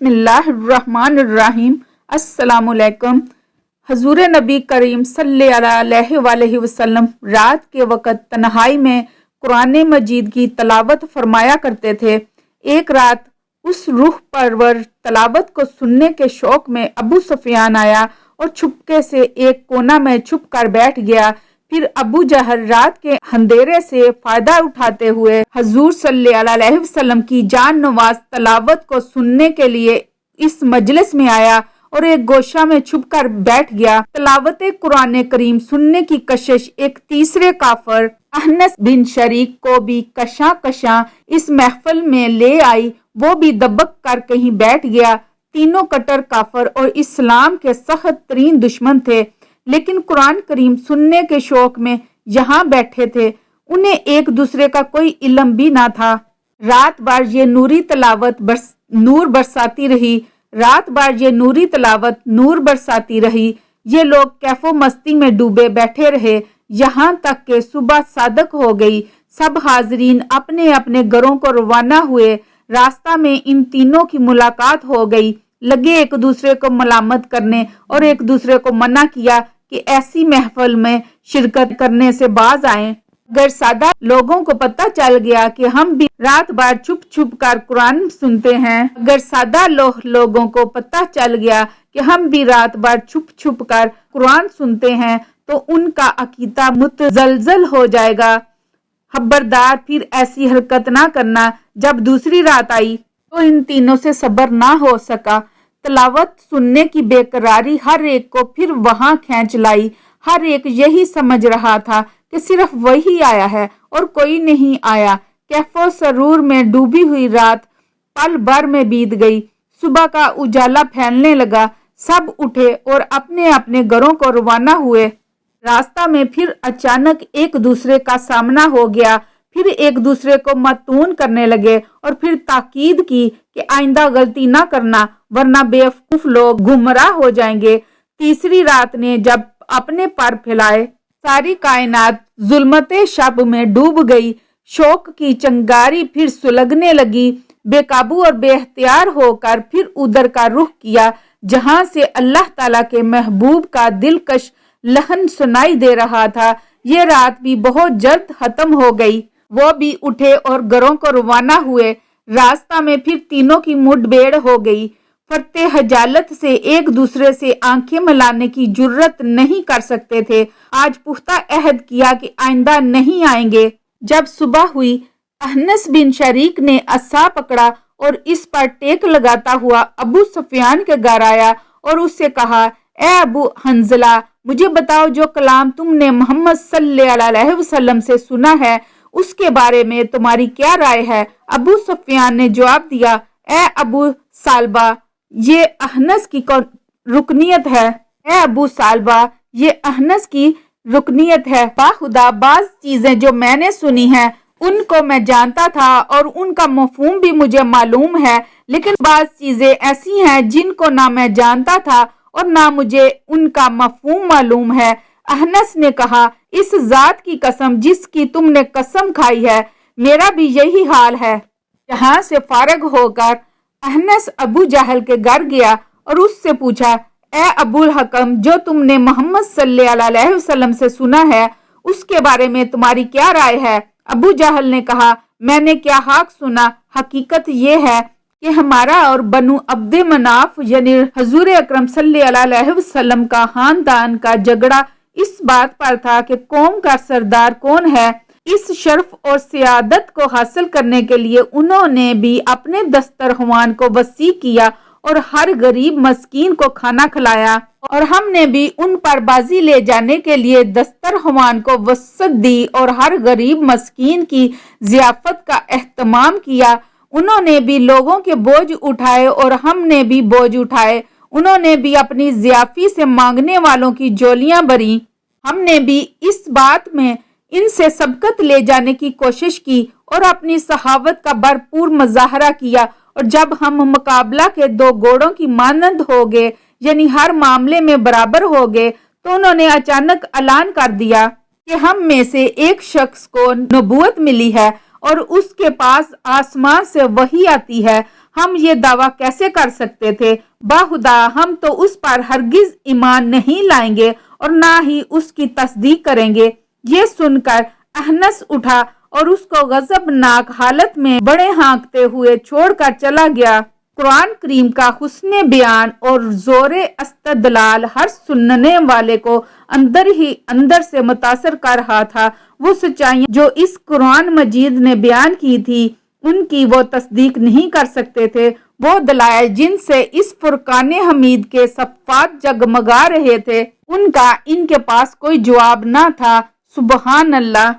بسم اللہ الرحمن الرحیم۔ السلام علیکم۔ حضور نبی کریم صلی اللہ علیہ وآلہ وسلم رات کے وقت تنہائی میں قرآن مجید کی تلاوت فرمایا کرتے تھے۔ ایک رات اس روح پرور تلاوت کو سننے کے شوق میں ابو سفیان آیا اور چھپکے سے ایک کونا میں چھپ کر بیٹھ گیا۔ پھر ابو جہل رات کے اندھیرے سے فائدہ اٹھاتے ہوئے حضور صلی اللہ علیہ وسلم کی جان نواز تلاوت کو سننے کے لیے اس مجلس میں آیا اور ایک گوشہ میں چھپ کر بیٹھ گیا۔ تلاوت قرآن کریم سننے کی کشش ایک تیسرے کافر احنس بن شریک کو بھی کشاں کشاں اس محفل میں لے آئی۔ وہ بھی دبک کر کہیں بیٹھ گیا۔ تینوں کٹر کافر اور اسلام کے سخت ترین دشمن تھے، لیکن قرآن کریم سننے کے شوق میں یہاں بیٹھے تھے۔ انہیں ایک دوسرے کا کوئی علم بھی نہ تھا۔ رات بھر یہ نوری تلاوت نور برساتی رہی۔ رات بھر یہ نوری تلاوت نور برساتی رہی۔ یہ لوگ کیف و مستی میں ڈوبے بیٹھے رہے یہاں تک کہ صبح صادق ہو گئی۔ سب حاضرین اپنے اپنے گھروں کو روانہ ہوئے۔ راستہ میں ان تینوں کی ملاقات ہو گئی۔ لگے ایک دوسرے کو ملامت کرنے اور ایک دوسرے کو منع کیا کہ ایسی محفل میں شرکت کرنے سے باز آئیں۔ اگر سادہ لوگوں کو پتہ چل گیا کہ ہم بھی رات بھر چھپ چھپ کر قرآن سنتے ہیں، اگر سادہ لوگوں کو پتہ چل گیا کہ ہم بھی رات بھر چھپ چھپ کر قرآن سنتے ہیں تو ان کا عقیدہ متزلزل ہو جائے گا۔ خبردار، پھر ایسی حرکت نہ کرنا۔ جب دوسری رات آئی تو ان تینوں سے صبر نہ ہو سکا۔ تلاوت سننے کی بے قراری ہر ایک کو پھر وہاں کھینچ لائی۔ ہر ایک یہی سمجھ رہا تھا کہ صرف وہی آیا ہے اور کوئی نہیں آیا۔ کیف و سرور میں ڈوبی ہوئی رات پل بھر میں بیت گئی۔ صبح کا اجالا پھیلنے لگا۔ سب اٹھے اور اپنے اپنے گھروں کو روانہ ہوئے۔ راستہ میں پھر اچانک ایک دوسرے کا سامنا ہو گیا۔ پھر ایک دوسرے کو متون کرنے لگے اور پھر تاکید کی کہ آئندہ غلطی نہ کرنا ورنہ بے وقوف لوگ گمراہ ہو جائیں گے۔ تیسری رات نے جب اپنے پر پھیلائے، ساری کائنات ظلمت شب میں ڈوب گئی۔ شوق کی چنگاری پھر سلگنے لگی۔ بے قابو اور بے اختیار ہو کر پھر ادھر کا رخ کیا جہاں سے اللہ تعالیٰ کے محبوب کا دلکش لحن سنائی دے رہا تھا۔ یہ رات بھی بہت جلد ختم ہو گئی۔ وہ بھی اٹھے اور گھروں کو روانہ ہوئے۔ راستہ میں پھر تینوں کی مڈ بھیڑ ہو گئی۔ فرتے خجالت سے ایک دوسرے سے آنکھیں ملانے کی جرت نہیں کر سکتے تھے۔ آج پختہ عہد کیا کہ آئندہ نہیں آئیں گے۔ جب صبح ہوئی، احنس بن شریک نے عصا پکڑا اور اس پر ٹیک لگاتا ہوا ابو سفیان کے گھر آیا اور اس سے کہا، اے ابو حنظلہ، مجھے بتاؤ جو کلام تم نے محمد صلی اللہ علیہ وسلم سے سنا ہے اس کے بارے میں تمہاری کیا رائے ہے؟ ابو سفیان نے جواب دیا، اے ابو سالبہ، یہ احنس کی رکنیت ہے۔ اے ابو سالبہ، یہ احنس کی رکنیت ہے۔ باخدا بعض چیزیں جو میں نے سنی ہیں ان کو میں جانتا تھا اور ان کا مفہوم بھی مجھے معلوم ہے، لیکن بعض چیزیں ایسی ہیں جن کو نہ میں جانتا تھا اور نہ مجھے ان کا مفہوم معلوم ہے۔ احنس نے کہا، اس ذات کی قسم جس کی تم نے قسم کھائی ہے، میرا بھی یہی حال ہے۔ یہاں سے فارغ ہو کر احنس ابو جہل کے گھر گیا اور اس سے پوچھا، اے ابو الحکم، جو تم نے محمد صلی اللہ علیہ وسلم سے سنا ہے اس کے بارے میں تمہاری کیا رائے ہے؟ ابو جہل نے کہا، میں نے کیا حق سنا، حقیقت یہ ہے کہ ہمارا اور بنو عبد مناف یعنی حضور اکرم صلی اللہ علیہ وسلم کا خاندان کا جھگڑا اس بات پر تھا کہ قوم کا سردار کون ہے۔ اس شرف اور سعادت کو حاصل کرنے کے لیے انہوں نے بھی اپنے دسترخوان کو وسیع کیا اور ہر غریب مسکین کو کھانا کھلایا، اور ہم نے بھی ان پر بازی لے جانے کے لیے دسترخوان کو وسعت دی اور ہر غریب مسکین کی ضیافت کا اہتمام کیا۔ انہوں نے بھی لوگوں کے بوجھ اٹھائے اور ہم نے بھی بوجھ اٹھائے۔ انہوں نے بھی اپنی ضیافی سے مانگنے والوں کی جولیاں بھریں، ہم نے بھی اس بات میں ان سے سبقت لے جانے کی کوشش کی اور اپنی سخاوت کا بھرپور مظاہرہ کیا، اور جب ہم مقابلہ کے دو گھوڑوں کی مانند ہو گئے یعنی ہر معاملے میں برابر ہو گئے تو انہوں نے اچانک اعلان کر دیا کہ ہم میں سے ایک شخص کو نبوت ملی ہے اور اس کے پاس آسمان سے وحی آتی ہے۔ ہم یہ دعویٰ کیسے کر سکتے تھے؟ باخدا ہم تو اس پر ہرگز ایمان نہیں لائیں گے اور نہ ہی اس کی تصدیق کریں گے۔ یہ سن کر احنس اٹھا اور اس کو غضبناک حالت میں بڑے ہانکتے ہوئے چھوڑ کر چلا گیا۔ قرآن کریم کا حسن بیان اور زور استدلال ہر سننے والے کو اندر ہی اندر سے متاثر کر رہا تھا۔ وہ سچائیاں جو اس قرآن مجید نے بیان کی تھی ان کی وہ تصدیق نہیں کر سکتے تھے۔ وہ دلائل جن سے اس فرقان حمید کے صفات جگمگا رہے تھے ان کا ان کے پاس کوئی جواب نہ تھا۔ سبحان اللہ۔